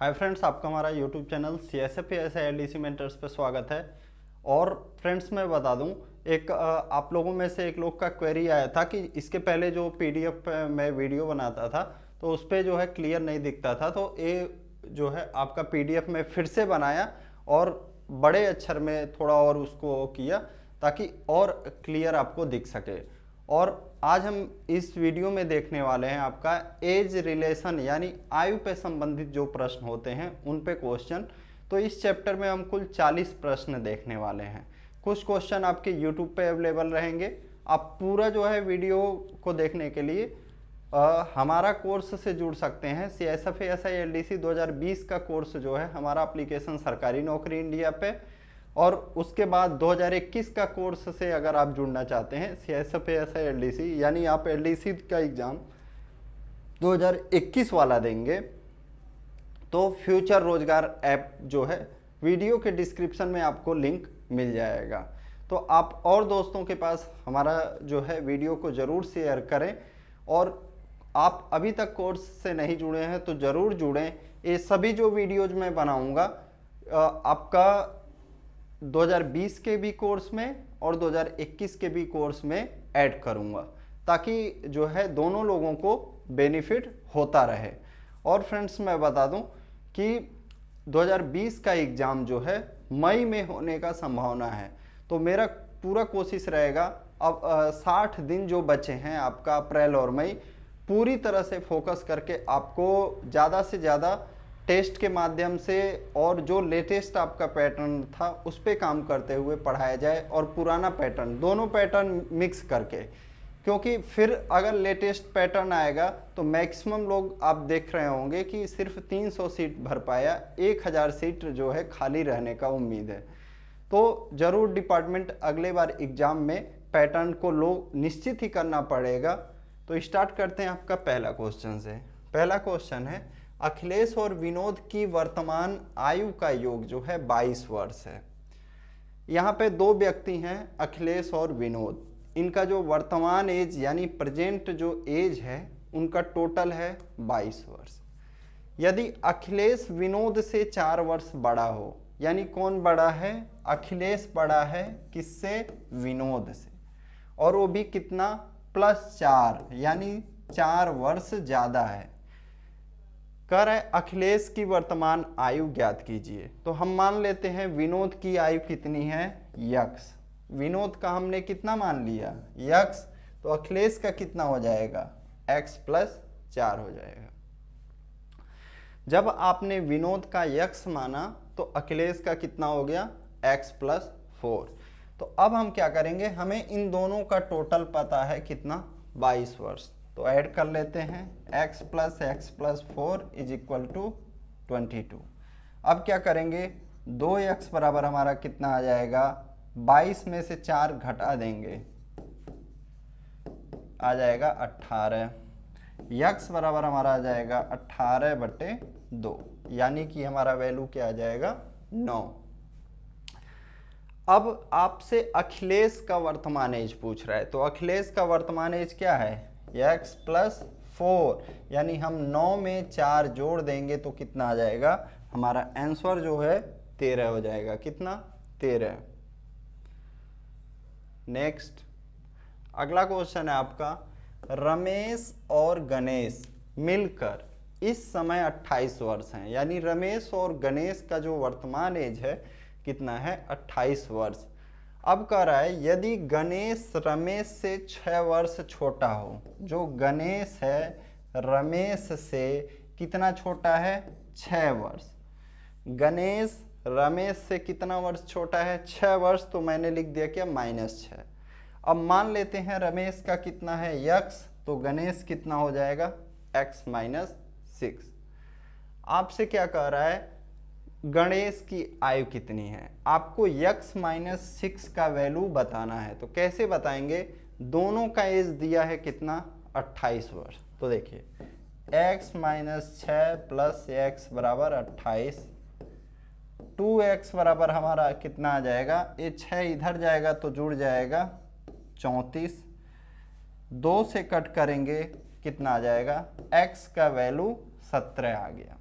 Hi friends, आपका हमारा YouTube channel CSF mentors पे स्वागत है। और फ्रेंड्स मैं बता दूं, एक आप लोगों में से एक लोग का क्वेरी आया था कि इसके पहले जो PDF पे मैं वीडियो बनाता था तो उस पर जो है क्लियर नहीं दिखता था, तो ये जो है आपका PDF में फिर से बनाया और बड़े अक्षर में थोड़ा और उसको किया ताकि और क्लियर आपको दिख सके। और आज हम इस वीडियो में देखने वाले हैं आपका एज रिलेशन यानी आयु पे संबंधित जो प्रश्न होते हैं उन पे क्वेश्चन। तो इस चैप्टर में हम कुल 40 प्रश्न देखने वाले हैं। कुछ क्वेश्चन आपके यूट्यूब पे अवेलेबल रहेंगे। आप पूरा जो है वीडियो को देखने के लिए हमारा कोर्स से जुड़ सकते हैं। CSF LDC 2020 का कोर्स जो है हमारा एप्लीकेशन सरकारी नौकरी इंडिया पे, और उसके बाद 2021 का कोर्स से अगर आप जुड़ना चाहते हैं CSF LDC यानी आप LDC का एग्ज़ाम 2021 वाला देंगे तो फ्यूचर रोजगार ऐप जो है वीडियो के डिस्क्रिप्शन में आपको लिंक मिल जाएगा। तो आप और दोस्तों के पास हमारा जो है वीडियो को ज़रूर शेयर करें, और आप अभी तक कोर्स से नहीं जुड़े हैं तो ज़रूर जुड़ें। ये सभी जो वीडियोज मैं बनाऊंगा आपका 2020 के भी कोर्स में और 2021 के भी कोर्स में ऐड करूंगा ताकि जो है दोनों लोगों को बेनिफिट होता रहे। और फ्रेंड्स मैं बता दूं कि 2020 का एग्ज़ाम जो है मई में होने का संभावना है, तो मेरा पूरा कोशिश रहेगा अब 60 दिन जो बचे हैं आपका अप्रैल और मई, पूरी तरह से फोकस करके आपको ज़्यादा से ज़्यादा टेस्ट के माध्यम से और जो लेटेस्ट आपका पैटर्न था उस पर काम करते हुए पढ़ाया जाए, और पुराना पैटर्न दोनों पैटर्न मिक्स करके, क्योंकि फिर अगर लेटेस्ट पैटर्न आएगा तो मैक्सिमम लोग आप देख रहे होंगे कि सिर्फ 300 सीट भर पाया, 1000 सीट जो है खाली रहने का उम्मीद है। तो ज़रूर डिपार्टमेंट अगले बार एग्ज़ाम में पैटर्न को लोग निश्चित ही करना पड़ेगा। तो स्टार्ट करते हैं आपका पहला क्वेश्चन से। पहला क्वेश्चन है, अखिलेश और विनोद की वर्तमान आयु का योग जो है 22 वर्ष है। यहाँ पे दो व्यक्ति हैं, अखिलेश और विनोद। इनका जो वर्तमान एज यानी प्रेजेंट जो एज है उनका टोटल है 22 वर्ष। यदि अखिलेश विनोद से 4 वर्ष बड़ा हो, यानी कौन बड़ा है? अखिलेश बड़ा है किससे? विनोद से। और वो भी कितना? +4 यानी 4 वर्ष ज़्यादा है। कह रहा है अखिलेश की वर्तमान आयु ज्ञात कीजिए। तो हम मान लेते हैं विनोद की आयु कितनी है? यक्स। विनोद का हमने कितना मान लिया? यक्स। तो अखिलेश का कितना हो जाएगा? x+4 हो जाएगा। जब आपने विनोद का यक्स माना तो अखिलेश का कितना हो गया? x+4। तो अब हम क्या करेंगे, हमें इन दोनों का टोटल पता है कितना? 22 वर्ष। तो ऐड कर लेते हैं, x+x+4 = 22। अब क्या करेंगे, 2x बराबर हमारा कितना आ जाएगा? 22 में से 4 घटा देंगे, आ जाएगा 18। x बराबर हमारा आ जाएगा 18/2, यानी कि हमारा वैल्यू क्या आ जाएगा? 9। अब आपसे अखिलेश का वर्तमान एज पूछ रहा है, तो अखिलेश का वर्तमान एज क्या है? x+4, यानी हम 9 में 4 जोड़ देंगे तो कितना आ जाएगा? हमारा आंसर जो है 13 हो जाएगा। कितना? 13। नेक्स्ट अगला क्वेश्चन है आपका, रमेश और गणेश मिलकर इस समय 28 वर्ष हैं, यानी रमेश और गणेश का जो वर्तमान एज है कितना है? 28 वर्ष। अब कह रहा है यदि गणेश रमेश से 6 वर्ष छोटा हो, जो गणेश है रमेश से कितना छोटा है? 6 वर्ष। गणेश रमेश से कितना वर्ष छोटा है? 6 वर्ष। तो मैंने लिख दिया क्या? -6। अब मान लेते हैं रमेश का कितना है? यक्स। तो गणेश कितना हो जाएगा? x-6। आपसे क्या कह रहा है? गणेश की आयु कितनी है? आपको x-6 का वैल्यू बताना है। तो कैसे बताएंगे? दोनों का एज दिया है कितना? 28 वर्ष। तो देखिए x-6 + x बराबर 28, 2x बराबर हमारा कितना आ जाएगा? ये 6 इधर जाएगा तो जुड़ जाएगा 34, 2 से कट करेंगे कितना आ जाएगा? x का वैल्यू 17 आ गया।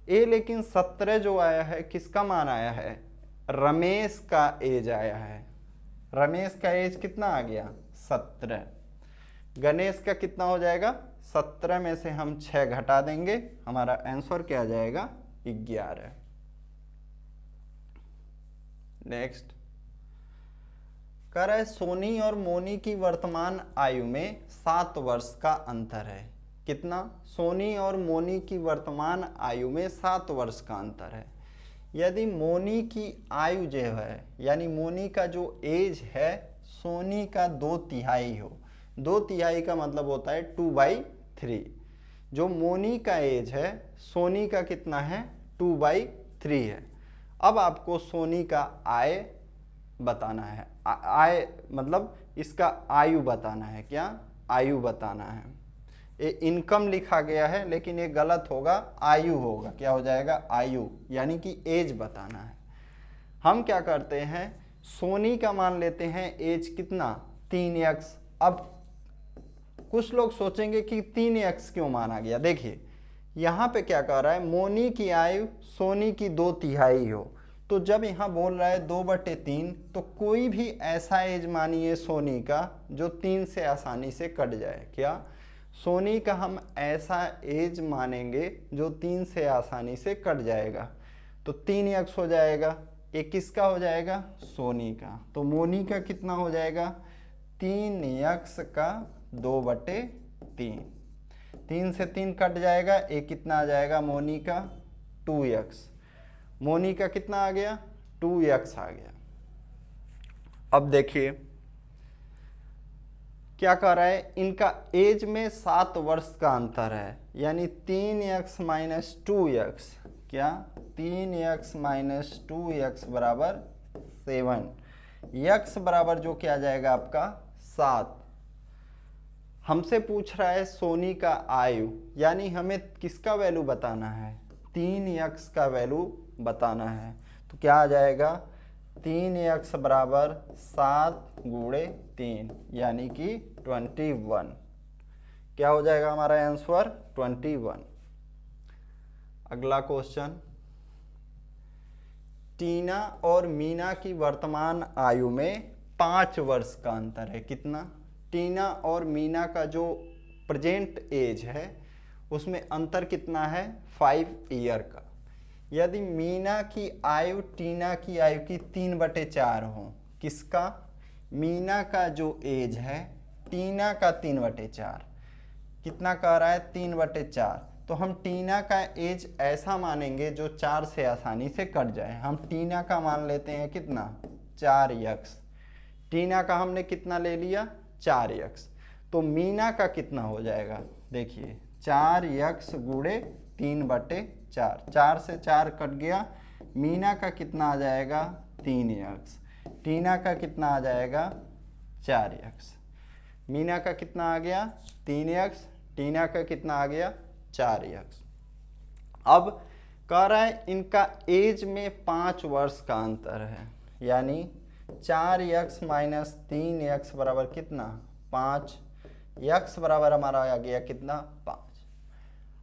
ए लेकिन 17 जो आया है किसका मान आया है, रमेश का एज आया है। रमेश का एज कितना आ गया, 17। गणेश का कितना हो जाएगा, 17 में से हम 6 घटा देंगे, हमारा आंसर क्या आ जाएगा, 11। नेक्स्ट कह रहा है सोनी और मोनी की वर्तमान आयु में 7 वर्ष का अंतर है। कितना, सोनी और मोनी की वर्तमान आयु में 7 वर्ष का अंतर है। यदि मोनी की आयु जो है, यानी मोनी का जो एज है सोनी का 2/3 हो, 2/3 का मतलब होता है 2/3। जो मोनी का एज है सोनी का कितना है, 2/3 है। अब आपको सोनी का आय बताना है, आय मतलब इसका आयु बताना है। क्या, आयु बताना है। ये इनकम लिखा गया है लेकिन ये गलत होगा, आयु होगा। क्या हो जाएगा, आयु, यानी कि एज बताना है। हम क्या करते हैं, सोनी का मान लेते हैं एज कितना, 3x। अब कुछ लोग सोचेंगे कि 3x क्यों माना गया। देखिए यहाँ पे क्या कह रहा है, मोनी की आयु सोनी की 2/3 हो, तो जब यहाँ बोल रहा है 2/3, तो कोई भी ऐसा एज मानिए सोनी का जो 3 से आसानी से कट जाए। क्या, सोनी का हम ऐसा एज मानेंगे जो 3 से आसानी से कट जाएगा, तो 3x हो जाएगा। ये किसका हो जाएगा, सोनी का। तो मोनी का कितना हो जाएगा, 3x का 2/3। 3 से 3 कट जाएगा, ये कितना आ जाएगा मोनी का, 2x। मोनी का कितना आ गया, 2x आ गया। अब देखिए क्या कर रहा है, इनका एज में 7 वर्ष का अंतर है, यानी 3x माइनस 2x। क्या, 3x माइनस 2x बराबर 7। x बराबर जो क्या आ जाएगा आपका 7। हमसे पूछ रहा है सोनी का आयु, यानी हमें किसका वैल्यू बताना है, 3x का वैल्यू बताना है। तो क्या आ जाएगा, 3x बराबर 7 गुणे 3, यानी कि 21। क्या हो जाएगा हमारा आंसर, 21। अगला क्वेश्चन, टीना और मीना की वर्तमान आयु में 5 वर्ष का अंतर है। कितना, टीना और मीना का जो प्रेजेंट एज है उसमें अंतर कितना है, 5 ईयर का। यदि मीना की आयु टीना की आयु की 3/4 हो, किसका, मीना का जो एज है टीना का 3/4, कितना कह रहा है, 3/4। तो हम टीना का एज ऐसा मानेंगे जो 4 से आसानी से कट जाए। हम टीना का मान लेते हैं कितना, 4x। टीना का हमने कितना ले लिया, 4x। तो मीना का कितना हो जाएगा, देखिए 4x गुणे 3/4, 4 से 4 कट गया। मीना का कितना आ जाएगा, 3x। टीना का कितना आ जाएगा, 4x। मीना का कितना आ गया, 3x। टीना का कितना आ गया, 4x। अब कह रहा है इनका एज में 5 वर्ष का अंतर है, यानी 4x माइनस 3x बराबर कितना, 5। x बराबर हमारा आ गया कितना, 5।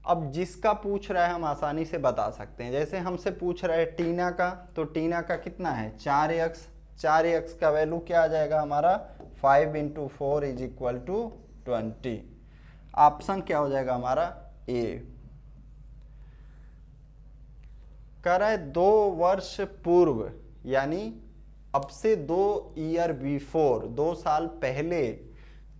अब जिसका पूछ रहा है हम आसानी से बता सकते हैं। जैसे हमसे पूछ रहा है टीना का, तो टीना का कितना है, 4x। 4x का वैल्यू क्या आ जाएगा हमारा, 5 × 4 = 20। ऑप्शन क्या हो जाएगा हमारा, ए। कह रहा है 2 वर्ष पूर्व, यानी अब से 2 ईयर बिफोर, 2 साल पहले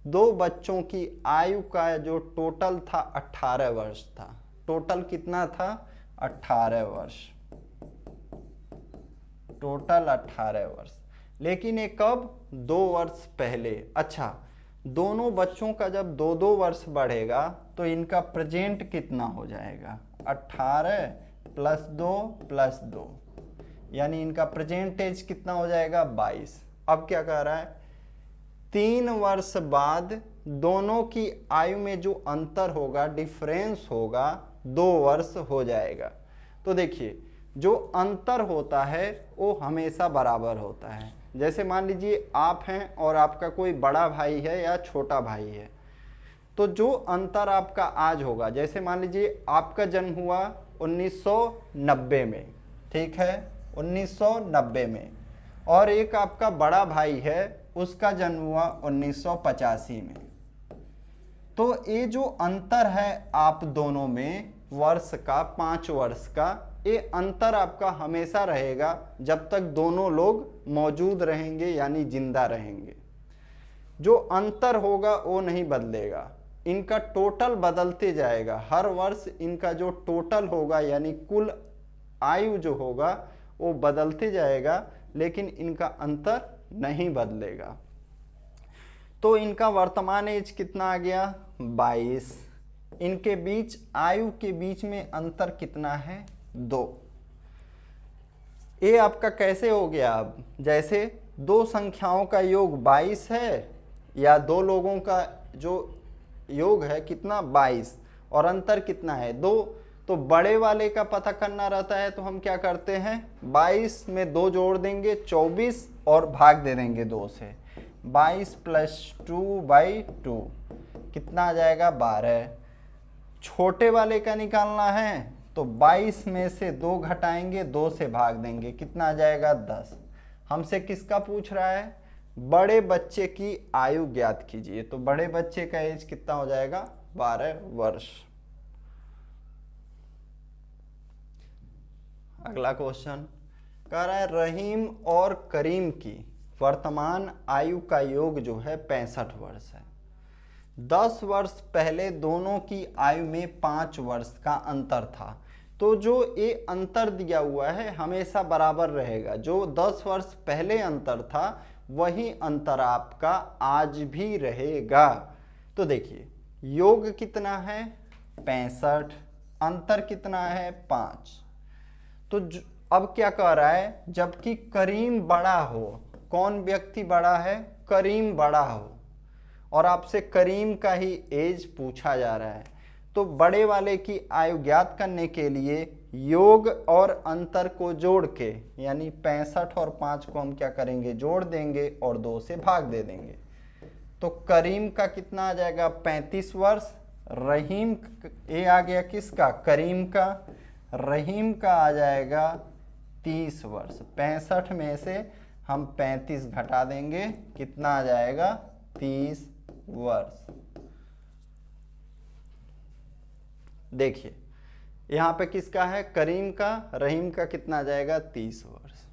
2 बच्चों की आयु का जो टोटल था 18 वर्ष था। टोटल कितना था, 18 वर्ष। टोटल 18 वर्ष, लेकिन ये कब, 2 वर्ष पहले। अच्छा, दोनों बच्चों का जब 2-2 वर्ष बढ़ेगा तो इनका प्रेजेंट कितना हो जाएगा, 18 + 2 + 2, यानी इनका प्रेजेंट एज कितना हो जाएगा, 22। अब क्या कह रहा है, 3 वर्ष बाद दोनों की आयु में जो अंतर होगा, डिफरेंस होगा, 2 वर्ष हो जाएगा। तो देखिए जो अंतर होता है वो हमेशा बराबर होता है। जैसे मान लीजिए आप हैं और आपका कोई बड़ा भाई है या छोटा भाई है, तो जो अंतर आपका आज होगा, जैसे मान लीजिए आपका जन्म हुआ 1990 में, ठीक है, 1990 में। और एक आपका बड़ा भाई है, उसका जन्म हुआ 1985 में। तो ये जो अंतर है आप दोनों में वर्ष का, 5 वर्ष का, ये अंतर आपका हमेशा रहेगा जब तक दोनों लोग मौजूद रहेंगे यानी जिंदा रहेंगे। जो अंतर होगा वो नहीं बदलेगा, इनका टोटल बदलते जाएगा। हर वर्ष इनका जो टोटल होगा यानी कुल आयु जो होगा वो बदलते जाएगा, लेकिन इनका अंतर नहीं बदलेगा। तो इनका वर्तमान एज कितना आ गया? 22। इनके बीच आयु के बीच में अंतर कितना है? 2। ये आपका कैसे हो गया? अब जैसे दो संख्याओं का योग 22 है, या दो लोगों का जो योग है कितना? 22, और अंतर कितना है? 2। तो बड़े वाले का पता करना रहता है तो हम क्या करते हैं? 22 में 2 जोड़ देंगे 24, और भाग दे देंगे 2 से। 22 + 2/2 कितना आ जाएगा? 12। छोटे वाले का निकालना है तो 22 में से 2 घटाएंगे, 2 से भाग देंगे, कितना आ जाएगा? 10। हमसे किसका पूछ रहा है? बड़े बच्चे की आयु ज्ञात कीजिए। तो बड़े बच्चे का एज कितना हो जाएगा? 12 वर्ष। अगला क्वेश्चन कह रहा है रहीम और करीम की वर्तमान आयु का योग जो है 65 वर्ष है। 10 वर्ष पहले दोनों की आयु में 5 वर्ष का अंतर था। तो जो ये अंतर दिया हुआ है हमेशा बराबर रहेगा। जो 10 वर्ष पहले अंतर था वही अंतर आपका आज भी रहेगा। तो देखिए योग कितना है? 65, अंतर कितना है? 5। तो अब क्या कह रहा है? जबकि करीम बड़ा हो। कौन व्यक्ति बड़ा है? करीम बड़ा हो, और आपसे करीम का ही एज पूछा जा रहा है। तो बड़े वाले की आयु ज्ञात करने के लिए योग और अंतर को जोड़ के, यानी 65 और 5 को हम क्या करेंगे? जोड़ देंगे और 2 से भाग दे देंगे। तो करीम का कितना आ जाएगा? 35 वर्ष। रहीम ये आ गया किसका? करीम का। रहीम का आ जाएगा 30 वर्ष। 65 में से हम 35 घटा देंगे, कितना आ जाएगा? 30 वर्ष। देखिए यहां पे किसका है? करीम का। रहीम का कितना आ जाएगा? 30 वर्ष।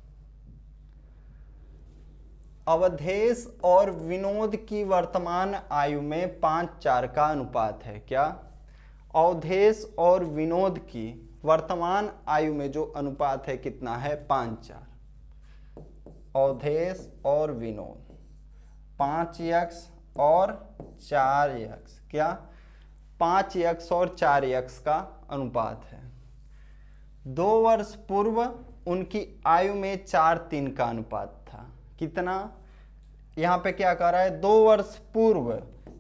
अवधेश और विनोद की वर्तमान आयु में 5:4 का अनुपात है। क्या? अवधेश और विनोद की वर्तमान आयु में जो अनुपात है कितना है? 5:4। अवधेश और विनोद 5x और 4x, क्या? 5x और 4x का अनुपात है। 2 वर्ष पूर्व उनकी आयु में 4:3 का अनुपात था। कितना? यहाँ पे क्या कर रहा है? 2 वर्ष पूर्व,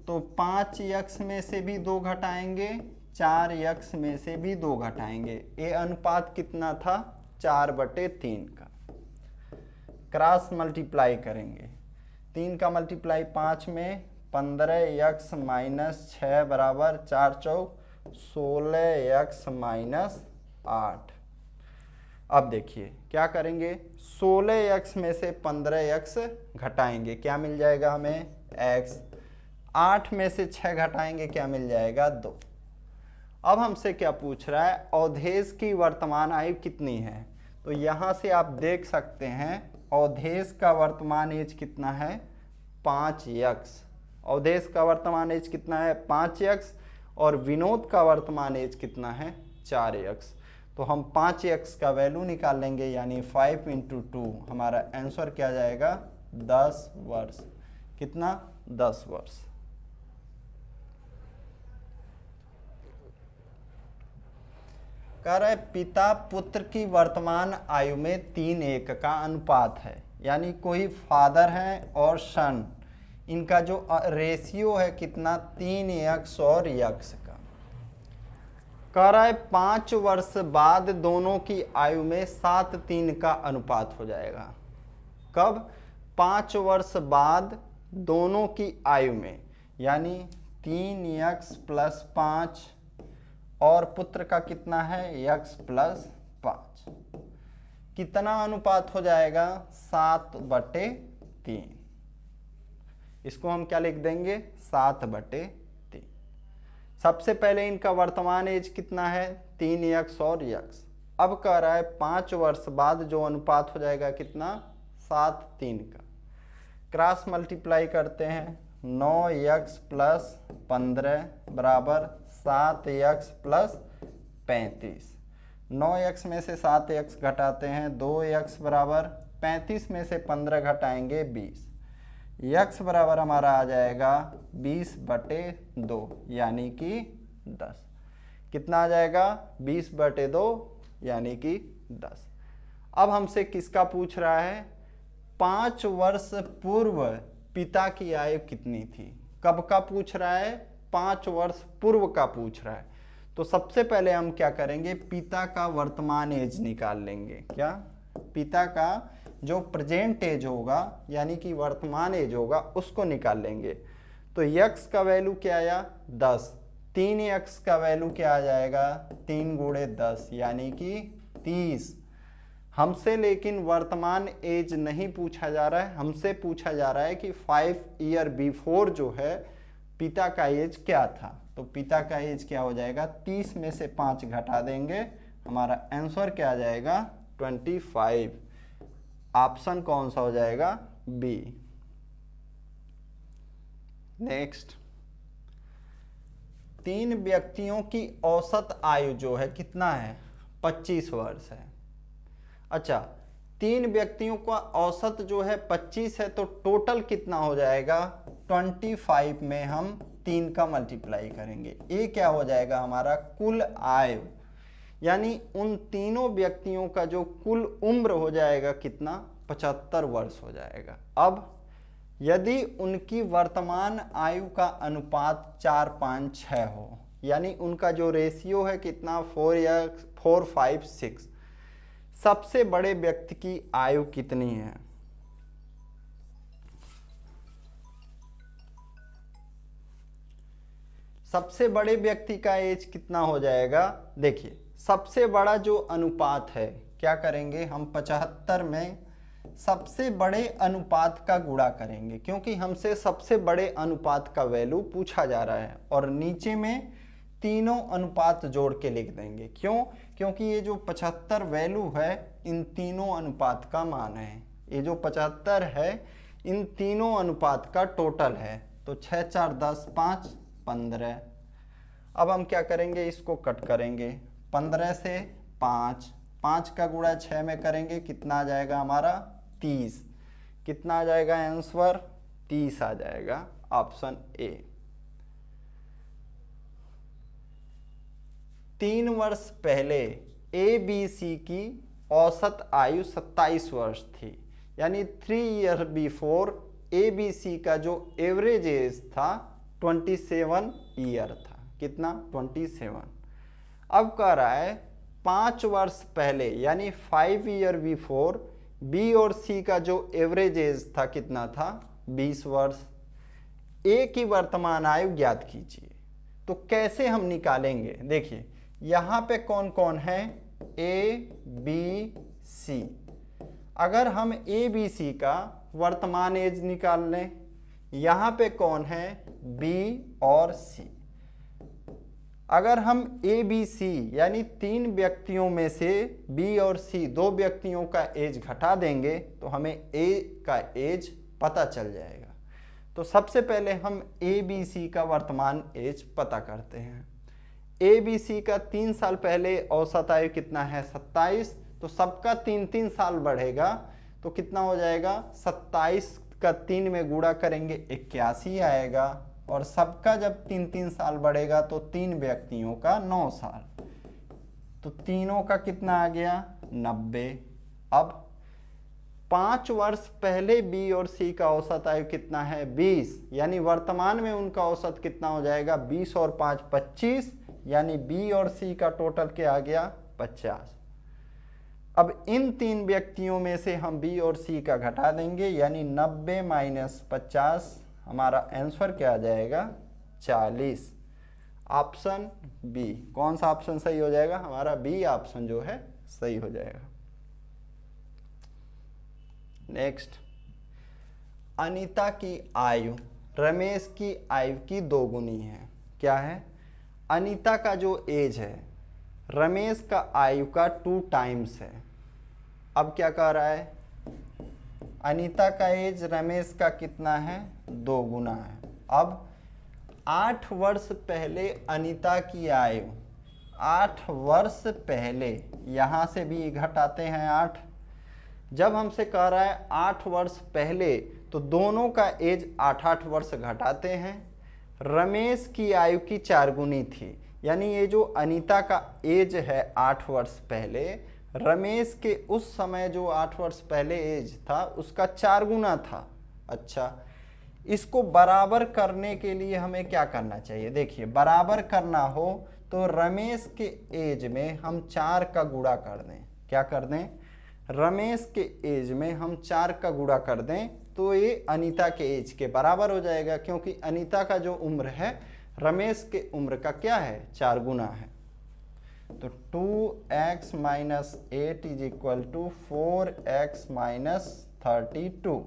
तो 5x में से भी 2 घटाएंगे, 4x में से भी 2 घटाएंगे। ये अनुपात कितना था? 4/3 का। क्रॉस मल्टीप्लाई करेंगे। 3 का मल्टीप्लाई 5 में, 15x - 6 = 4 चौक 16x - 8। अब देखिए क्या करेंगे? 16x में से 15x घटाएंगे, क्या मिल जाएगा हमें? x। 8 में से 6 घटाएंगे, क्या मिल जाएगा? 2। अब हमसे क्या पूछ रहा है? अवधेश की वर्तमान आयु कितनी है? तो यहाँ से आप देख सकते हैं अवधेश का वर्तमान एज कितना है? 5x। अवधेश का वर्तमान एज कितना है? 5x। और विनोद का वर्तमान एज कितना है? 4x। तो हम 5x का वैल्यू निकाल लेंगे, यानी 5 × 2 हमारा आंसर क्या जाएगा? 10 वर्ष। कितना? 10 वर्ष। कह रहा है पिता पुत्र की वर्तमान आयु में 3:1 का अनुपात है। यानी कोई फादर है और सन, इनका जो रेशियो है कितना? 3x और x का। कह रहा है 5 वर्ष बाद दोनों की आयु में 7:3 का अनुपात हो जाएगा। कब? 5 वर्ष बाद दोनों की आयु में, यानी 3x + 5 और पुत्र का कितना है x प्लस 5। कितना अनुपात हो जाएगा 7/3। इसको हम क्या लिख देंगे 7/3। सबसे पहले इनका वर्तमान एज कितना है 3x और x। अब कह रहा है 5 वर्ष बाद जो अनुपात हो जाएगा कितना 7/3 का। क्रॉस मल्टीप्लाई करते हैं 9x प्लस 15 बराबर 7x प्लस 35। 9x में से 7x घटाते हैं 2x बराबर 35 में से 15 घटाएंगे 20। x बराबर हमारा आ जाएगा 20/2 यानी कि 10। कितना आ जाएगा 20/2 यानी कि 10। अब हमसे किसका पूछ रहा है 5 वर्ष पूर्व पिता की आयु कितनी थी। कब का पूछ रहा है 5 वर्ष पूर्व का पूछ रहा है। तो सबसे पहले हम क्या करेंगे पिता का वर्तमान एज निकाल लेंगे। क्या पिता का जो प्रेजेंट एज होगा यानी कि वर्तमान एज होगा उसको निकाल लेंगे। तो x का वैल्यू क्या आया 10। 3x का वैल्यू क्या आ जाएगा 3 गुणे 10 यानी कि 30। हमसे लेकिन वर्तमान एज नहीं पूछा जा रहा है, हमसे पूछा जा रहा है कि 5 ईयर बिफोर जो है पिता का एज क्या था। तो पिता का एज क्या हो जाएगा 30 में से 5 घटा देंगे, हमारा आंसर क्या आ जाएगा 25। ऑप्शन कौन सा हो जाएगा बी। नेक्स्ट 3 व्यक्तियों की औसत आयु जो है कितना है 25 वर्ष है। अच्छा 3 व्यक्तियों का औसत जो है 25 है तो टोटल कितना हो जाएगा 25 में हम 3 का मल्टीप्लाई करेंगे। ये क्या हो जाएगा हमारा कुल आयु यानी उन तीनों व्यक्तियों का जो कुल उम्र हो जाएगा कितना 75 वर्ष हो जाएगा। अब यदि उनकी वर्तमान आयु का अनुपात 4:5:6 हो यानी उनका जो रेशियो है कितना 4:5:6। सबसे बड़े व्यक्ति की आयु कितनी है सबसे बड़े व्यक्ति का एज कितना हो जाएगा। देखिए सबसे बड़ा जो अनुपात है क्या करेंगे हम 75 में सबसे बड़े अनुपात का गुणा करेंगे क्योंकि हमसे सबसे बड़े अनुपात का वैल्यू पूछा जा रहा है और नीचे में तीनों अनुपात जोड़ के लिख देंगे। क्यों क्योंकि ये जो 75 वैल्यू है इन तीनों अनुपात का मान है। ये जो 75 है इन तीनों अनुपात का टोटल है। तो 6 4 10 5 15। अब हम क्या करेंगे इसको कट करेंगे 15 से 5 का गुणा 6 में करेंगे कितना आ जाएगा हमारा 30। कितना आ जाएगा आंसर 30 आ जाएगा ऑप्शन ए। 3 वर्ष पहले ABC की औसत आयु 27 वर्ष थी यानी 3 ईयर बिफोर ABC का जो एवरेज एज था 27 ईयर था। कितना 27। अब कह रहा है 5 वर्ष पहले यानी 5 ईयर बिफोर B और C का जो एवरेज एज था कितना था 20 वर्ष। A की वर्तमान आयु ज्ञात कीजिए। तो कैसे हम निकालेंगे देखिए यहाँ पे कौन कौन है ABC। अगर हम ABC का वर्तमान एज निकाल लें यहाँ पे कौन है B और C। अगर हम ABC यानी 3 व्यक्तियों में से B और C 2 व्यक्तियों का एज घटा देंगे तो हमें A का एज पता चल जाएगा। तो सबसे पहले हम ABC का वर्तमान एज पता करते हैं। ABC का 3 साल पहले औसत आयु कितना है 27। तो सबका 3 साल बढ़ेगा तो कितना हो जाएगा 27 का 3 में गुणा करेंगे 81 आएगा और सबका जब 3 साल बढ़ेगा तो 3 व्यक्तियों का 9 साल तो तीनों का कितना आ गया 90। अब 5 वर्ष पहले B और C का औसत आयु कितना है 20 यानी वर्तमान में उनका औसत कितना हो जाएगा 20 और 5 25 यानी B और C का टोटल क्या आ गया 50। अब इन 3 व्यक्तियों में से हम B और C का घटा देंगे यानी 90 - 50 हमारा आंसर क्या आ जाएगा 40। Option b. कौन सा ऑप्शन सही हो जाएगा? हमारा बी ऑप्शन जो है सही हो जाएगा। नेक्स्ट, अनीता की आयु रमेश की आयु की दोगुनी है। क्या है? अनीता का जो एज है रमेश का आयु का 2 टाइम्स है। अब क्या कह रहा है? अनीता का एज रमेश का कितना है? 2 गुना है। अब 8 वर्ष पहले अनीता की आयु, 8 वर्ष पहले, यहाँ से भी घटाते हैं 8। जब हमसे कह रहा है 8 वर्ष पहले, तो दोनों का एज 8-8 वर्ष घटाते हैं। रमेश की आयु की 4 गुनी थी, यानी ये जो अनीता का एज है 8 वर्ष पहले, रमेश के उस समय जो 8 वर्ष पहले एज था उसका 4 गुना था। अच्छा, इसको बराबर करने के लिए हमें क्या करना चाहिए? देखिए, बराबर करना हो तो रमेश के एज में हम 4 का गुणा कर दें। क्या कर दें? रमेश के एज में हम 4 का गुणा कर दें तो ये अनीता के एज के बराबर हो जाएगा, क्योंकि अनीता का जो उम्र है रमेश के उम्र का क्या है? 4 गुना है। तो 2x minus 8 is equal to 4x minus 32।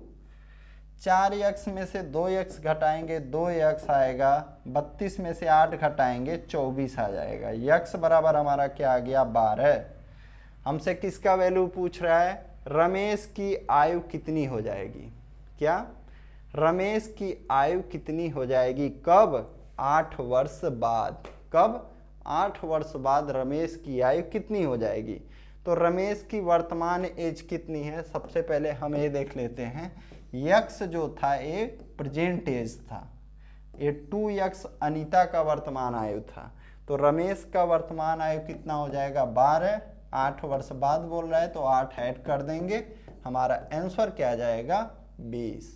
4x में से 2x घटाएंगे 2x आएगा, 32 में से 8 घटाएंगे 24 आ जाएगा। x बराबर हमारा क्या आ गया? 12। हमसे किसका वैल्यू पूछ रहा है? रमेश की आयु कितनी हो जाएगी? क्या? रमेश की आयु कितनी हो जाएगी? कब? 8 वर्ष बाद। कब? 8 वर्ष बाद रमेश की आयु कितनी हो जाएगी? तो रमेश की वर्तमान एज कितनी है? सबसे पहले हम ये देख लेते हैं। यक्स जो था ये प्रेजेंट एज था, ये 2x अनीता का वर्तमान आयु था। तो रमेश का वर्तमान आयु कितना हो जाएगा? 12। 8 वर्ष बाद बोल रहा है तो 8 ऐड कर देंगे, हमारा आंसर क्या आ जाएगा? 20।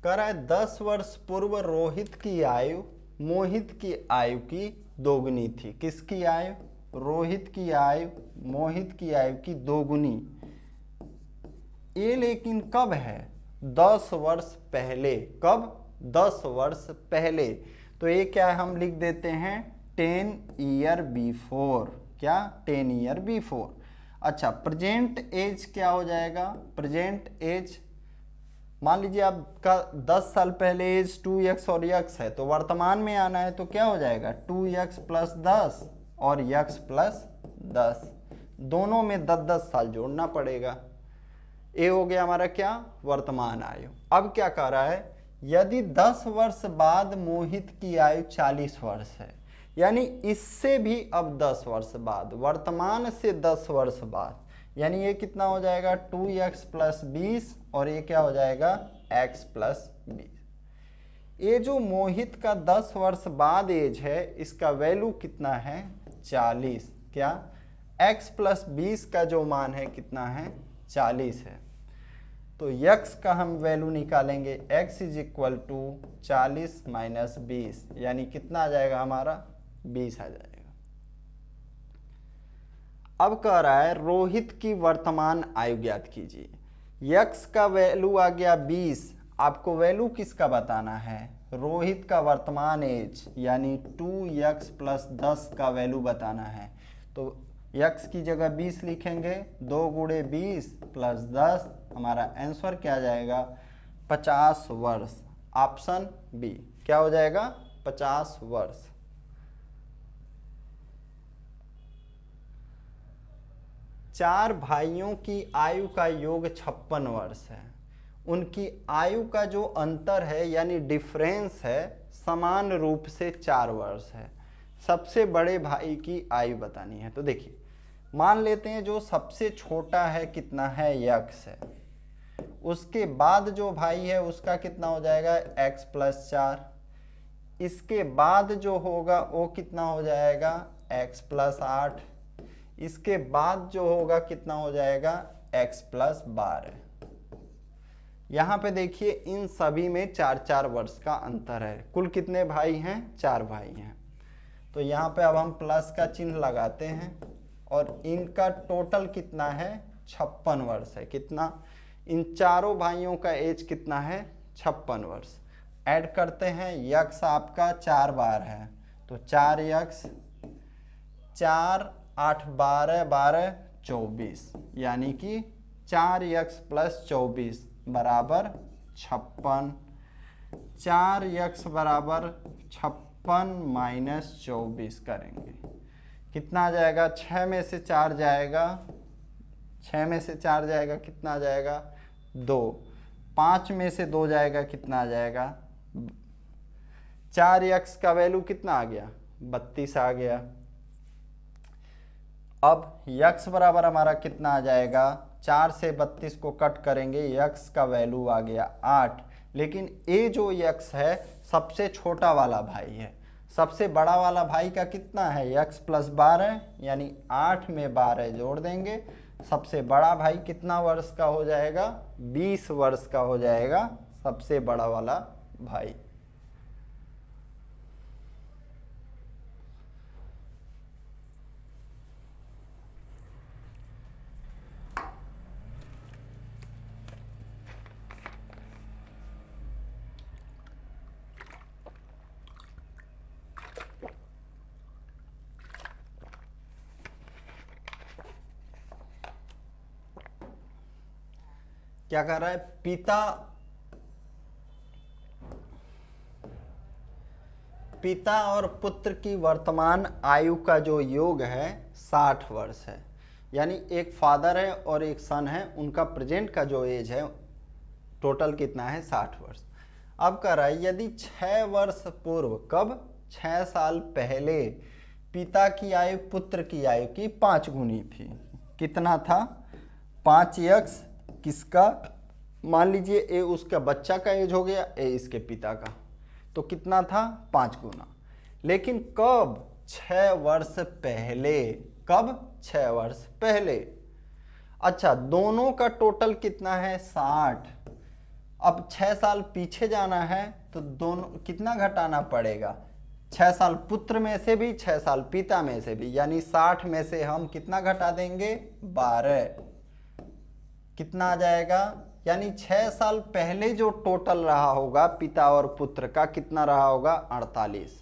कह रहा है 10 वर्ष पूर्व रोहित की आयु मोहित की आयु की दोगुनी थी। किसकी आयु? रोहित की आयु मोहित की आयु की दोगुनी। ये लेकिन कब है? 10 वर्ष पहले। कब? 10 वर्ष पहले। तो ये क्या है? हम लिख देते हैं 10 ईयर बिफोर। क्या? 10 ईयर बिफोर। अच्छा, प्रेजेंट एज क्या हो जाएगा? प्रेजेंट एज, मान लीजिए आपका 10 साल पहले एज 2x और x है, तो वर्तमान में आना है तो क्या हो जाएगा? 2x प्लस 10 और x प्लस 10, दोनों में 10-10 साल जोड़ना पड़ेगा। ये हो गया हमारा क्या? वर्तमान आयु। अब क्या कह रहा है? यदि 10 वर्ष बाद मोहित की आयु 40 वर्ष है, यानी इससे भी अब 10 वर्ष बाद, वर्तमान से 10 वर्ष बाद, यानी ये कितना हो जाएगा? 2x प्लस 20 और ये क्या हो जाएगा? x plus 20। ये जो मोहित का 10 वर्ष बाद एज है इसका वैल्यू कितना है? 40। क्या? x प्लस 20 का जो मान है कितना है? 40 है। तो x का हम वैल्यू निकालेंगे, x is equal to 40 minus 20, यानी कितना आ जाएगा हमारा? 20 आ जाएगा। अब कह रहा है रोहित की वर्तमान आयु ज्ञात कीजिए। x का वैल्यू आ गया 20, आपको वैल्यू किसका बताना है? रोहित का वर्तमान एज, यानी 2x प्लस 10 का वैल्यू बताना है। तो x की जगह 20 लिखेंगे, 2 गुणे 20 प्लस 10, हमारा आंसर क्या आ जाएगा? 50 वर्ष। ऑप्शन बी क्या हो जाएगा? 50 वर्ष। चार भाइयों की आयु का योग 56 वर्ष है। उनकी आयु का जो अंतर है यानी डिफरेंस है समान रूप से 4 वर्ष है। सबसे बड़े भाई की आयु बतानी है। तो देखिए, मान लेते हैं जो सबसे छोटा है कितना है? x है। उसके बाद जो भाई है उसका कितना हो जाएगा? x plus 4। इसके बाद जो होगा वो कितना हो जाएगा? x plus 8। इसके बाद जो होगा कितना हो जाएगा? x plus 12। यहाँ पे देखिए इन सभी में 4-4 वर्ष का अंतर है। कुल कितने भाई हैं? 4 भाई हैं। तो यहाँ पे अब हम प्लस का चिन्ह लगाते हैं और इनका टोटल कितना है? 56 वर्ष है। कितना? इन चारों भाइयों का एज कितना है? 56 वर्ष। ऐड करते हैं, यक्स आपका 4 बार है तो 4 यक्स 4 8 12 12 24, यानी कि 4 यक्स प्लस 24 बराबर 56। 4 यक्स बराबर 56 माइनस 24 करेंगे, कितना आ जाएगा? 6 में से 4 जाएगा, 6 में से 4 जाएगा, कितना आ जाएगा? 2। 5 में से 2 जाएगा, कितना आ जाएगा? 4 यक्स का वैल्यू कितना आ गया? 32 आ गया। अब यक्स बराबर हमारा कितना आ जाएगा? 4 से 32 को कट करेंगे, यक्स का वैल्यू आ गया 8। लेकिन ये जो यक्स है सबसे छोटा वाला भाई है, सबसे बड़ा वाला भाई का कितना है? यक्स प्लस 12, यानी 8 में 12 जोड़ देंगे, सबसे बड़ा भाई कितना वर्ष का हो जाएगा? 20 वर्ष का हो जाएगा सबसे बड़ा वाला भाई। क्या कर रहा है? पिता और पुत्र की वर्तमान आयु का जो योग है 60 वर्ष है। यानी एक फादर है और एक सन है, उनका प्रेजेंट का जो एज है टोटल कितना है? 60 वर्ष। अब कह रहा है यदि 6 वर्ष पूर्व, कब? 6 साल पहले पिता की आयु पुत्र की आयु की 5 गुनी थी। कितना था? 5 यक्स किसका? मान लीजिए ए उसका बच्चा का एज हो गया, ए इसके पिता का, तो कितना था? 5 गुना। लेकिन कब? 6 वर्ष पहले। कब? 6 वर्ष पहले। अच्छा, दोनों का टोटल कितना है? 60। अब 6 साल पीछे जाना है तो दोनों कितना घटाना पड़ेगा? 6 साल पुत्र में से भी, 6 साल पिता में से भी, यानी 60 में से हम कितना घटा देंगे? 12। कितना आ जाएगा? यानी 6 साल पहले जो टोटल रहा होगा पिता और पुत्र का, कितना रहा होगा? 48।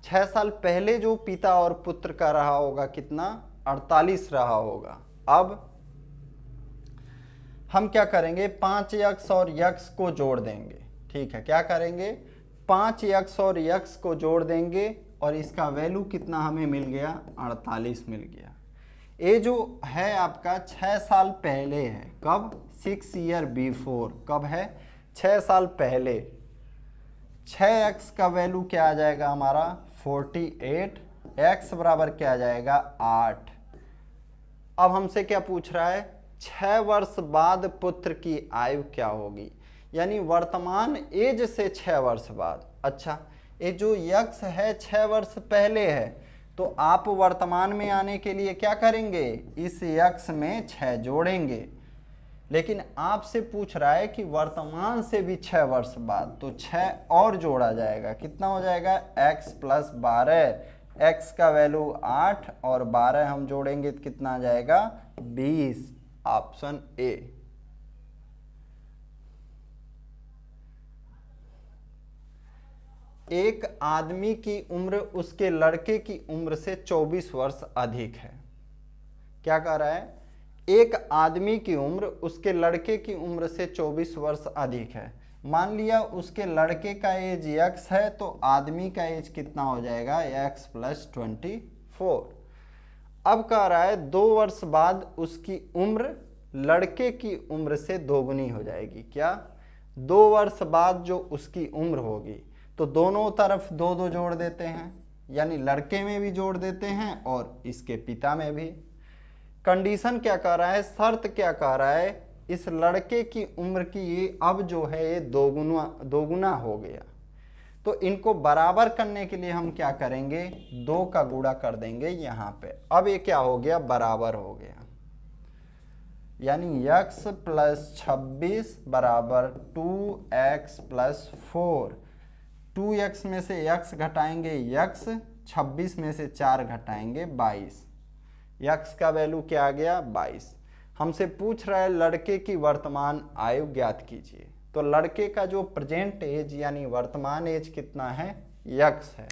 6 साल पहले जो पिता और पुत्र का रहा होगा कितना? 48 रहा होगा। अब हम क्या करेंगे? 5 यक्स और यक्स को जोड़ देंगे। ठीक है, क्या करेंगे? 5 यक्स और यक्स को जोड़ देंगे और इसका वैल्यू कितना हमें मिल गया? 48 मिल गया। ये जो है आपका 6 साल पहले है। कब? 6 ईयर बिफोर। कब है? 6 साल पहले। 6x का वैल्यू क्या आ जाएगा हमारा? 48। x बराबर क्या आ जाएगा? 8। अब हमसे क्या पूछ रहा है? 6 वर्ष बाद पुत्र की आयु क्या होगी, यानी वर्तमान एज से 6 वर्ष बाद। अच्छा, ये जो यक्स है 6 वर्ष पहले है, तो आप वर्तमान में आने के लिए क्या करेंगे? इस यक्स में 6 जोड़ेंगे। लेकिन आपसे पूछ रहा है कि वर्तमान से भी 6 वर्ष बाद, तो 6 और जोड़ा जाएगा। कितना हो जाएगा? x plus 12। x का वैल्यू 8 और 12 हम जोड़ेंगे तो कितना आ जाएगा? 20। Option A. एक आदमी की उम्र उसके लड़के की उम्र से 24 वर्ष अधिक है। क्या कह रहा है? एक आदमी की उम्र उसके लड़के की उम्र से 24 वर्ष अधिक है। मान लिया उसके लड़के का एज x है, तो आदमी का एज कितना हो जाएगा? x plus 24। अब कह रहा है 2 वर्ष बाद उसकी उम्र लड़के की उम्र से दोगुनी हो जाएगी। क्या? 2 वर्ष बाद जो उसकी उम्र होगी, तो दोनों तरफ 2-2 जोड़ देते हैं, यानी लड़के में भी जोड़ देते हैं और इसके पिता में भी। कंडीशन क्या कह रहा है? शर्त क्या कह रहा है? इस लड़के की उम्र की ये अब जो है ये दोगुना हो गया, तो इनको बराबर करने के लिए हम क्या करेंगे? 2 का गुणा कर देंगे यहाँ पे। अब ये क्या हो गया? बराबर हो गया, यानी x प्लस 26 बराबर 2x प्लस 4। 2x में से x घटाएंगे x, 26 में से 4 घटाएंगे 22। x का वैल्यू क्या आ गया? 22। हमसे पूछ रहा है लड़के की वर्तमान आयु ज्ञात कीजिए। तो लड़के का जो प्रेजेंट एज यानी वर्तमान एज कितना है, x है।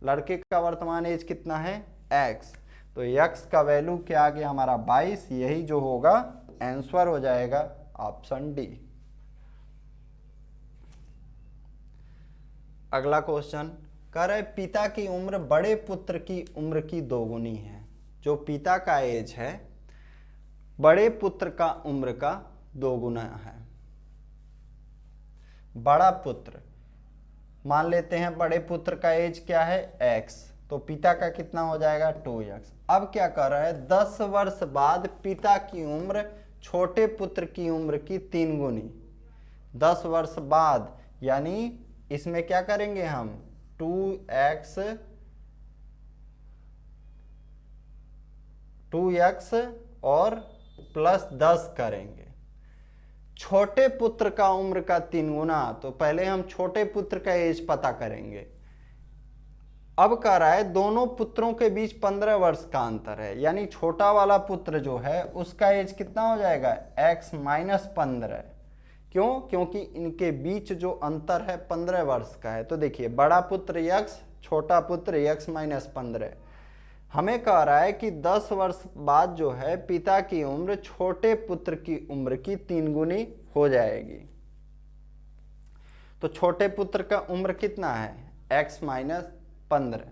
लड़के का वर्तमान एज कितना है, x। तो x का वैल्यू क्या आ गया हमारा 22, यही जो होगा आंसर हो जाएगा ऑप्शन डी। अगला क्वेश्चन कह रहे पिता की उम्र बड़े पुत्र की उम्र की दोगुनी है। जो पिता का एज है बड़े पुत्र का उम्र का दोगुना है। बड़ा पुत्र मान लेते हैं, बड़े पुत्र का एज क्या है x, तो पिता का कितना हो जाएगा 2x। अब क्या कर रहा है 10 वर्ष बाद पिता की उम्र छोटे पुत्र की उम्र की 3 गुनी। 10 वर्ष बाद यानी इसमें क्या करेंगे हम 2x और प्लस 10 करेंगे। छोटे पुत्र का उम्र का 3 गुना, तो पहले हम छोटे पुत्र का एज पता करेंगे। अब कह रहा है दोनों पुत्रों के बीच 15 वर्ष का अंतर है, यानी छोटा वाला पुत्र जो है उसका एज कितना हो जाएगा x माइनस 15। क्यों? क्योंकि इनके बीच जो अंतर है 15 वर्ष का है। तो देखिए बड़ा पुत्र x, छोटा पुत्र x माइनस 15। हमें कह रहा है कि 10 वर्ष बाद जो है पिता की उम्र छोटे पुत्र की उम्र की 3 गुनी हो जाएगी। तो छोटे पुत्र का उम्र कितना है x माइनस 15।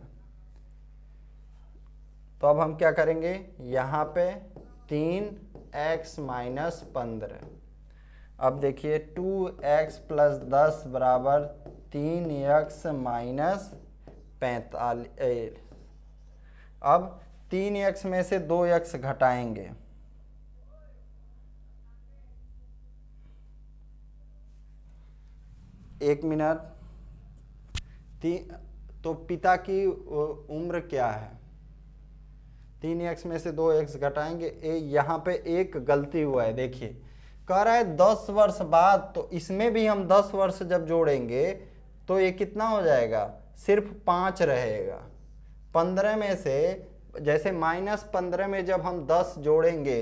तो अब हम क्या करेंगे, यहाँ पे 3x माइनस 15। अब देखिए 2x प्लस 10 बराबर 3x माइनस 45। अब 3x में से 2x घटाएंगे, एक मिनट। तो पिता की उम्र क्या है, 3x में से 2x घटाएंगे। यहाँ पे एक गलती हुआ है, देखिए कह रहा है 10 वर्ष बाद, तो इसमें भी हम 10 वर्ष जब जोड़ेंगे तो ये कितना हो जाएगा, सिर्फ 5 रहेगा। 15 में से जैसे -15 में जब हम 10 जोड़ेंगे,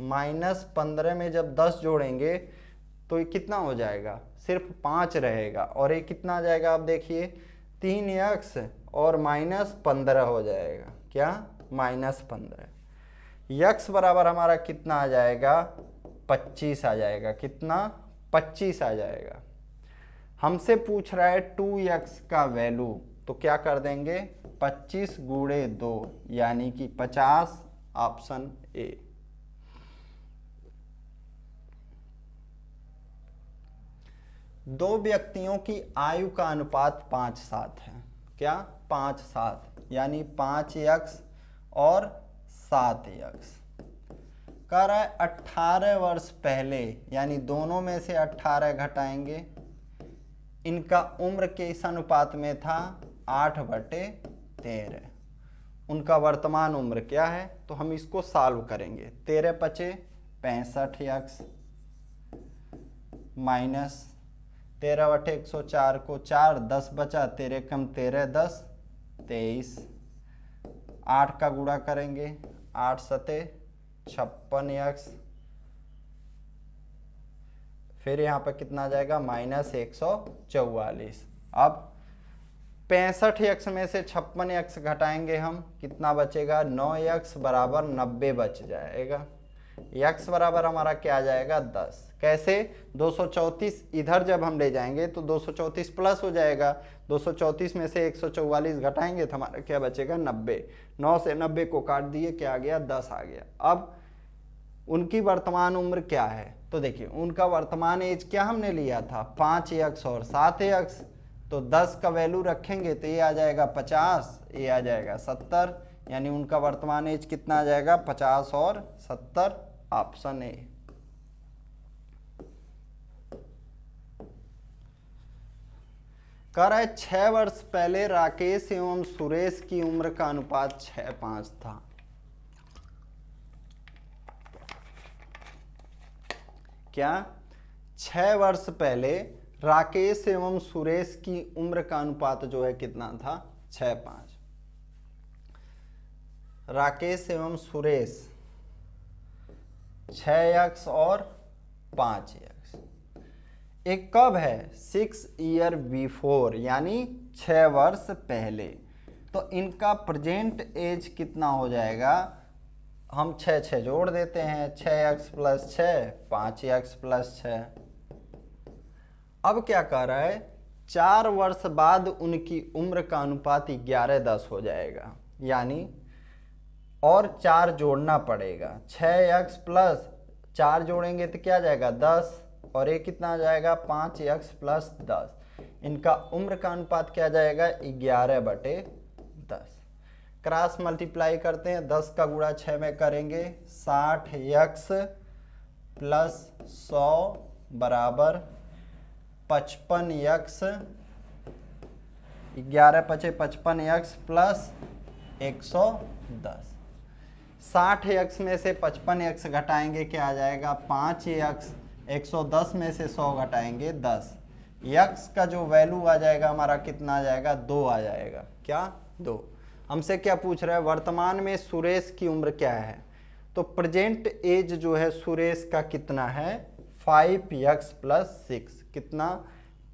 -15 में जब 10 जोड़ेंगे तो ये कितना हो जाएगा, सिर्फ 5 रहेगा। और ये कितना आ जाएगा, आप देखिए 3x और -15 हो जाएगा, क्या -15। x बराबर हमारा कितना आ जाएगा 25 आ जाएगा। कितना 25 आ जाएगा। हमसे पूछ रहा है 2x का वैल्यू, तो क्या कर देंगे 25 गुणे 2 यानी कि 50, ऑप्शन ए। दो व्यक्तियों की आयु का अनुपात 5:7 है। क्या 5:7 यानी 5x और 7x। कह रहा है 18 वर्ष पहले, यानी दोनों में से 18 घटाएंगे। इनका उम्र के इस अनुपात में था 8/13। उनका वर्तमान उम्र क्या है, तो हम इसको सॉल्व करेंगे। 13 × 5 65x माइनस 13/104 को 4, 10 बचा, 13 कम 13 10 23। 8 का गुणा करेंगे, 8 सते 56x, फिर यहाँ पर कितना आ जाएगा -144। अब 65x में से 56x घटाएंगे हम, कितना बचेगा 9x बराबर 90 बच जाएगा। x बराबर हमारा क्या आ जाएगा 10। कैसे 234 इधर जब हम ले जाएंगे तो 234 प्लस हो जाएगा। 234 में से 144 घटाएंगे तो हमारा क्या बचेगा 90। 9 से 90 को काट दिए, क्या आ गया 10 आ गया। अब उनकी वर्तमान उम्र क्या है, तो देखिए उनका वर्तमान एज क्या हमने लिया था 5x और 7x। तो 10 का वैल्यू रखेंगे तो ये आ जाएगा 50, ये आ जाएगा 70, यानी उनका वर्तमान एज कितना आ जाएगा 50 और 70, ऑप्शन ए। कह रहा है 6 वर्ष पहले राकेश एवं सुरेश की उम्र का अनुपात 6:5 था। क्या 6 वर्ष पहले राकेश एवं सुरेश की उम्र का अनुपात जो है कितना था 6:5। राकेश एवं सुरेश 6x और 5x। एक कब है? 6 ईयर बिफोर, यानी 6 वर्ष पहले। तो इनका प्रेजेंट एज कितना हो जाएगा? हम 6 जोड़ देते हैं, 6x प्लस 6, 5x प्लस 6। अब क्या कह रहा है? 4 वर्ष बाद उनकी उम्र का अनुपात 11:10 हो जाएगा, यानी और 4 जोड़ना पड़ेगा। 6x प्लस 4 जोड़ेंगे तो क्या जाएगा? 10, और ये कितना आ जाएगा? 5x plus 10। इनका उम्र का अनुपात क्या जाएगा? 11/10। क्रॉस मल्टीप्लाई करते हैं, 10 का गुणा 6 में करेंगे, 60x प्लस 100 बराबर 55x, 11 पचे 55x प्लस 110। 60x में से 55x घटाएंगे, क्या आ जाएगा? 5x। 110 में से 100 घटाएंगे 10। x का जो वैल्यू आ जाएगा हमारा कितना आ जाएगा? 2 आ जाएगा। क्या? 2। हमसे क्या पूछ रहा है? वर्तमान में सुरेश की उम्र क्या है? तो प्रेजेंट एज जो है सुरेश का कितना है? 5x plus 6। कितना?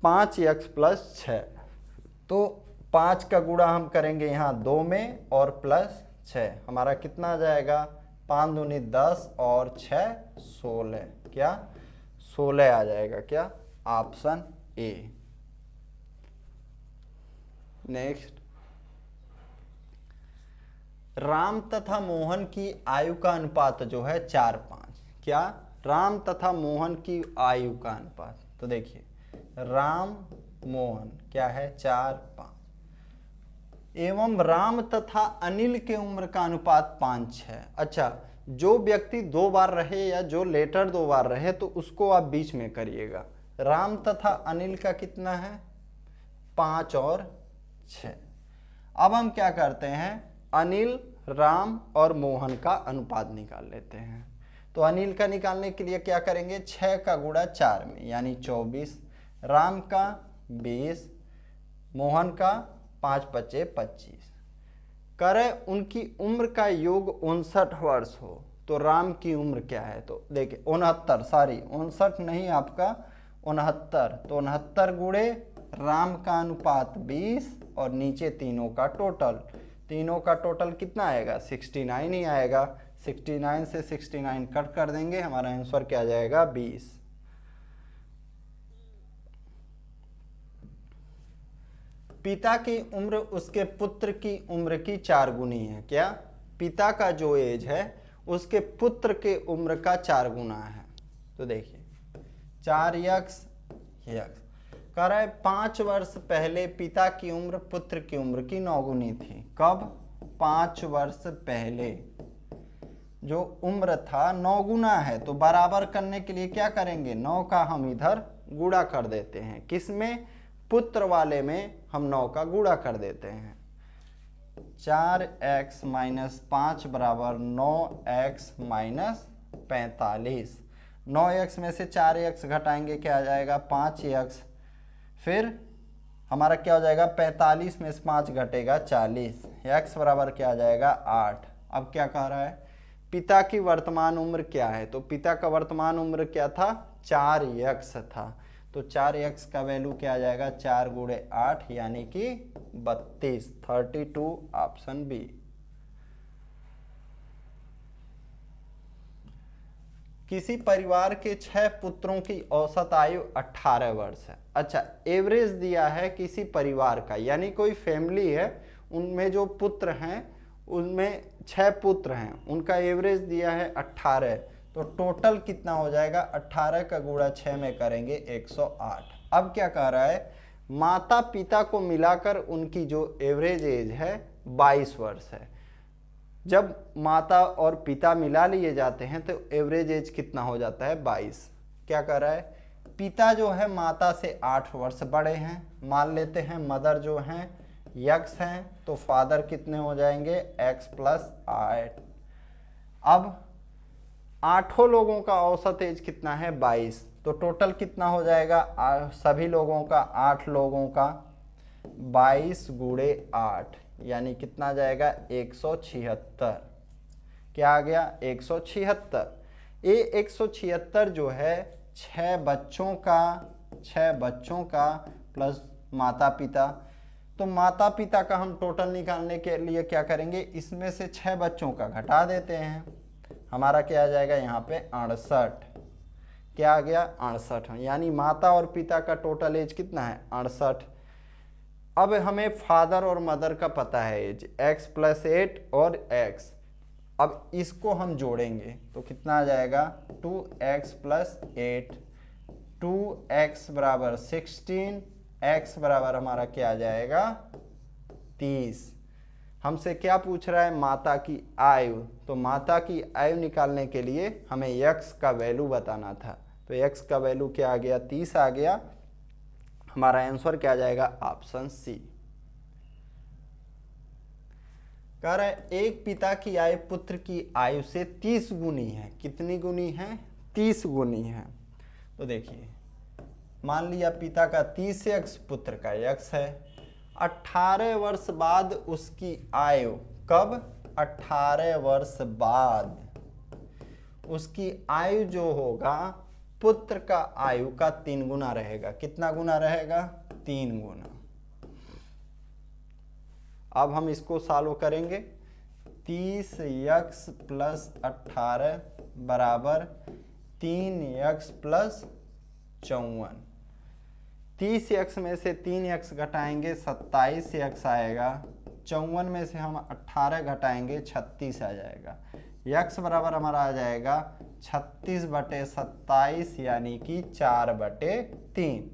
5x plus 6। तो 5 का गुणा हम करेंगे यहाँ 2 में और प्लस 6, हमारा कितना आ जाएगा? 5 दूनी 10 और 6 16। क्या? 16 आ जाएगा। क्या? Option A. नेक्स्ट, राम तथा मोहन की आयु का अनुपात जो है 4:5। क्या? राम तथा मोहन की आयु का अनुपात, तो देखिए राम मोहन क्या है? 4:5। एवं राम तथा अनिल के उम्र का अनुपात 5:6। अच्छा, जो व्यक्ति 2 बार रहे या जो लेटर 2 बार रहे तो उसको आप बीच में करिएगा। राम तथा अनिल का कितना है? 5 और 6। अब हम क्या करते हैं? अनिल, राम और मोहन का अनुपात निकाल लेते हैं। तो अनिल का निकालने के लिए क्या करेंगे? 6 का गुणा 4 में, यानी 24। राम का 20, मोहन का 5 पचे 25। करें उनकी उम्र का योग 59 वर्ष हो तो राम की उम्र क्या है? तो देखिए 69 नहीं, आपका 69। तो 69 गुणे राम का अनुपात 20 और नीचे तीनों का टोटल कितना आएगा? 69 ही आएगा। 69 से 69 कट कर देंगे, हमारा आंसर क्या आ जाएगा? 20। पिता की उम्र उसके पुत्र की उम्र की 4 गुनी है। क्या? पिता का जो एज है उसके पुत्र के उम्र का 4 गुना है। तो देखिए 4x कह रहा है 5 वर्ष पहले पिता की उम्र पुत्र की उम्र की 9 गुनी थी। कब? 5 वर्ष पहले जो उम्र था 9 गुना है, तो बराबर करने के लिए क्या करेंगे? 9 का हम इधर गुणा कर देते हैं। किसमें? पुत्र वाले में हम 9 का गुणा कर देते हैं। 4x माइनस 5 बराबर 9x माइनस 45। 9x में से 4x घटाएंगे, क्या आ जाएगा? 5x। फिर हमारा क्या हो जाएगा? 45 में से 5 घटेगा 40। x बराबर क्या आ जाएगा? 8। अब क्या कह रहा है? पिता की वर्तमान उम्र क्या है? तो पिता का वर्तमान उम्र क्या था? 4x था। तो 4x का वैल्यू क्या आ जाएगा? 4 गुणे 8 यानी कि 32, 32 ऑप्शन बी। किसी परिवार के 6 पुत्रों की औसत आयु 18 वर्ष है। अच्छा, एवरेज दिया है किसी परिवार का, यानी कोई फैमिली है, उनमें जो पुत्र हैं उनमें 6 पुत्र हैं, उनका एवरेज दिया है 18। तो टोटल कितना हो जाएगा? 18 का गुणा 6 में करेंगे 108। अब क्या कह रहा है? माता पिता को मिलाकर उनकी जो एवरेज एज है 22 वर्ष है। जब माता और पिता मिला लिए जाते हैं तो एवरेज एज कितना हो जाता है? 22। क्या कह रहा है? पिता जो है माता से 8 वर्ष बड़े हैं, मान लेते हैं मदर जो हैं x हैं, तो फादर कितने हो जाएंगे? x plus 8। अब 8 लोगों का औसत एज कितना है? 22। तो टोटल कितना हो जाएगा? सभी लोगों का 8 लोगों का 22 गुणे 8 यानी कितना जाएगा? 176। क्या आ गया? 176। ये 176 जो है 6 बच्चों का प्लस माता पिता। तो माता पिता का हम टोटल निकालने के लिए क्या करेंगे, इसमें से 6 बच्चों का घटा देते हैं। हमारा क्या आ जाएगा यहाँ पे 68। क्या आ गया 68, यानी माता और पिता का टोटल एज कितना है 68। अब हमें फादर और मदर का पता है एज x + 8 और x। अब इसको हम जोड़ेंगे तो कितना आ जाएगा 2x + 8, 2x = 16, x बराबर हमारा क्या आ जाएगा 30। हमसे क्या पूछ रहा है, माता की आयु। तो माता की आयु निकालने के लिए हमें x का वैल्यू बताना था। तो x का वैल्यू क्या आ गया 30 आ गया। हमारा आंसर क्या आ जाएगा ऑप्शन सी। कह रहा है एक पिता की आयु पुत्र की आयु से 30 गुनी है। कितनी गुनी है 30 गुनी है। तो देखिए मान लिया पिता का 30x पुत्र का x है। 18 वर्ष बाद उसकी आयु, कब 18 वर्ष बाद उसकी आयु जो होगा पुत्र का आयु का 3 गुना रहेगा। कितना गुना रहेगा 3 गुना। अब हम इसको सॉल्व करेंगे। 30x + 18 बराबर 3x + 54। 30x में से 3x घटाएंगे 27x आएगा। 54 में से हम 18 घटाएंगे 36 आ जाएगा। x बराबर हमारा आ जाएगा 36/27 यानी कि 4/3।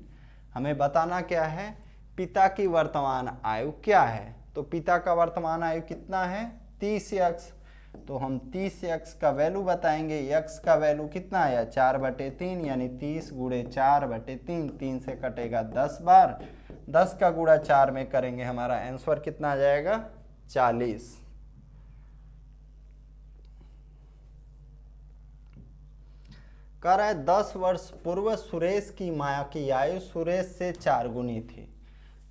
हमें बताना क्या है, पिता की वर्तमान आयु क्या है। तो पिता का वर्तमान आयु कितना है 30x। तो हम 30x का वैल्यू बताएंगे। x का वैल्यू कितना आया 4/3 यानी 30 × 4/3। 3 से कटेगा 10 बार। 10 का गुणा 4 में करेंगे हमारा आंसर कितना आ जाएगा 40। कह रहा है 10 वर्ष पूर्व सुरेश की माया की आयु सुरेश से 4 गुनी थी।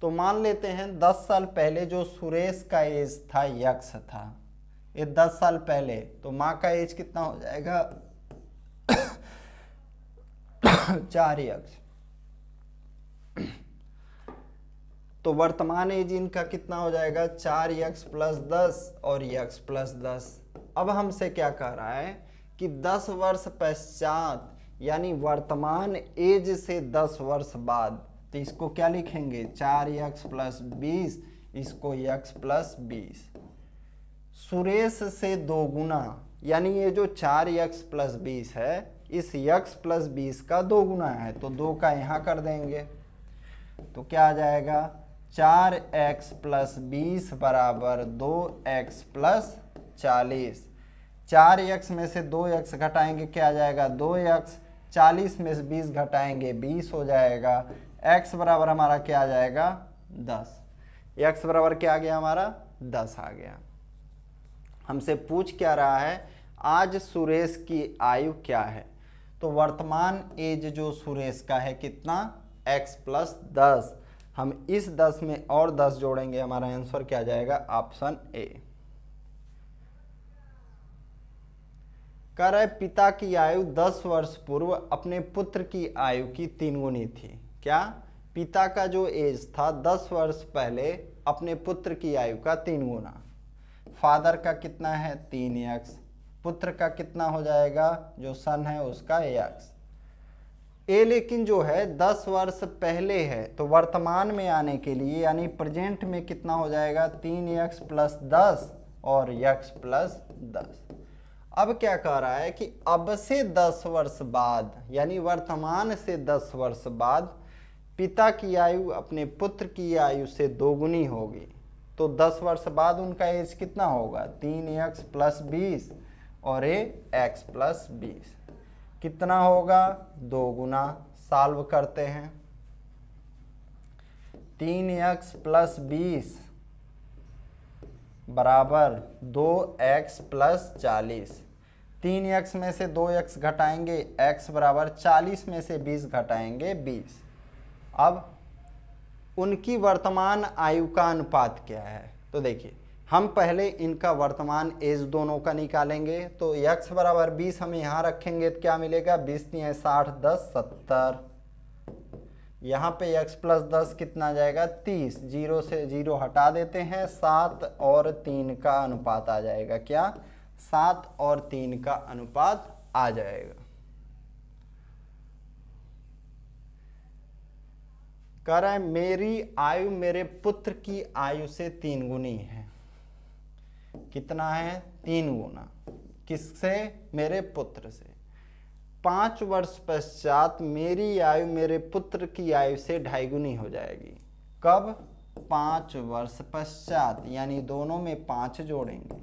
तो मान लेते हैं 10 साल पहले जो सुरेश का एज था x था, ये 10 साल पहले, तो माँ का एज कितना हो जाएगा 4x। तो वर्तमान एज इनका कितना हो जाएगा 4x + 10 और x + 10। अब हमसे क्या कह रहा है कि 10 वर्ष पश्चात यानी वर्तमान एज से 10 वर्ष बाद, तो इसको क्या लिखेंगे 4x + 20, इसको x + 20। सुरेश से 2 गुना, यानी ये जो 4x + 20 है इस x + 20 का 2 गुना है, तो 2 का यहाँ कर देंगे। तो क्या आ जाएगा 4x + 20 बराबर 2x + 40। 4x में से 2x घटाएंगे क्या आ जाएगा 2x। 40 में से 20 घटाएंगे 20 हो जाएगा। x बराबर हमारा क्या आ जाएगा 10। x बराबर क्या आ गया हमारा 10 आ गया। हमसे पूछ क्या रहा है आज सुरेश की आयु क्या है। तो वर्तमान एज जो सुरेश का है कितना x + 10। हम इस 10 में और 10 जोड़ेंगे, हमारा आंसर क्या आ जाएगा ऑप्शन ए। कह रहा है पिता की आयु 10 वर्ष पूर्व अपने पुत्र की आयु की 3 गुनी थी। क्या पिता का जो एज था 10 वर्ष पहले अपने पुत्र की आयु का 3 गुना। फादर का कितना है 3x, पुत्र का कितना हो जाएगा जो सन है उसका x। ए लेकिन जो है 10 वर्ष पहले है, तो वर्तमान में आने के लिए यानी प्रेजेंट में कितना हो जाएगा 3x + 10 और x + 10। अब क्या कह रहा है कि अब से 10 वर्ष बाद यानी वर्तमान से 10 वर्ष बाद पिता की आयु अपने पुत्र की आयु से 2 गुनी होगी। तो 10 वर्ष बाद उनका एज कितना होगा 3x + 20 और x + 20 कितना होगा 2 गुना। सॉल्व करते हैं। 3x + 20 बराबर 2x + 40। 3x में से 2x घटाएंगे x बराबर 40 में से 20 घटाएंगे 20। अब उनकी वर्तमान आयु का अनुपात क्या है। तो देखिए हम पहले इनका वर्तमान एज दोनों का निकालेंगे। तो x बराबर 20 हम यहाँ रखेंगे तो क्या मिलेगा, 20 नहीं है 60, 10 70। यहाँ पे x प्लस 10 कितना आ जाएगा, 30। 0 से 0 हटा देते हैं, 7 और 3 का अनुपात आ जाएगा। क्या, 7 और 3 का अनुपात आ जाएगा। कह रहा है मेरी आयु मेरे पुत्र की आयु से 3 गुनी है। कितना है, 3 गुना। किससे, मेरे पुत्र से। 5 वर्ष पश्चात मेरी आयु मेरे पुत्र की आयु से 2.5 गुनी हो जाएगी। कब, 5 वर्ष पश्चात, यानी दोनों में 5 जोड़ेंगे।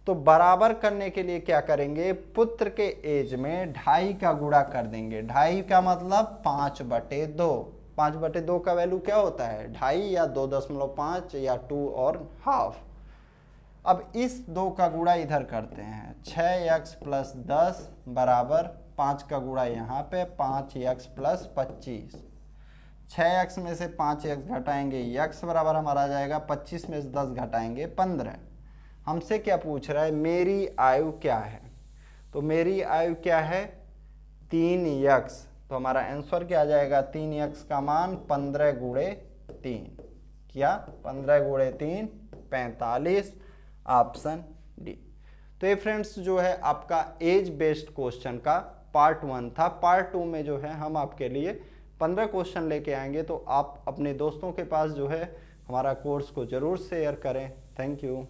तो बराबर करने के लिए क्या करेंगे, पुत्र के एज में 2.5 का गुणा कर देंगे। 2.5 का मतलब 5/2। 5/2 का वैल्यू क्या होता है, 2.5 या 2.5 या 2 और हाफ। अब इस 2 का गुणा इधर करते हैं, 6x प्लस 10 बराबर 5 का गुणा यहाँ पे 5x प्लस 25। 6x में से 5x घटाएंगे, x बराबर हमारा आ जाएगा 25 में से 10 घटाएंगे 15। हमसे क्या पूछ रहा है, मेरी आयु क्या है। तो मेरी आयु क्या है, 3x। तो हमारा आंसर क्या आ जाएगा, 3x का मान 15 गुणे 3। क्या, 15 गुणे 3 45, ऑप्शन डी। तो ये फ्रेंड्स जो है आपका एज बेस्ड क्वेश्चन का पार्ट 1 था। पार्ट 2 में जो है हम आपके लिए 15 क्वेश्चन लेके आएंगे। तो आप अपने दोस्तों के पास जो है हमारा कोर्स को ज़रूर शेयर करें। Thank you.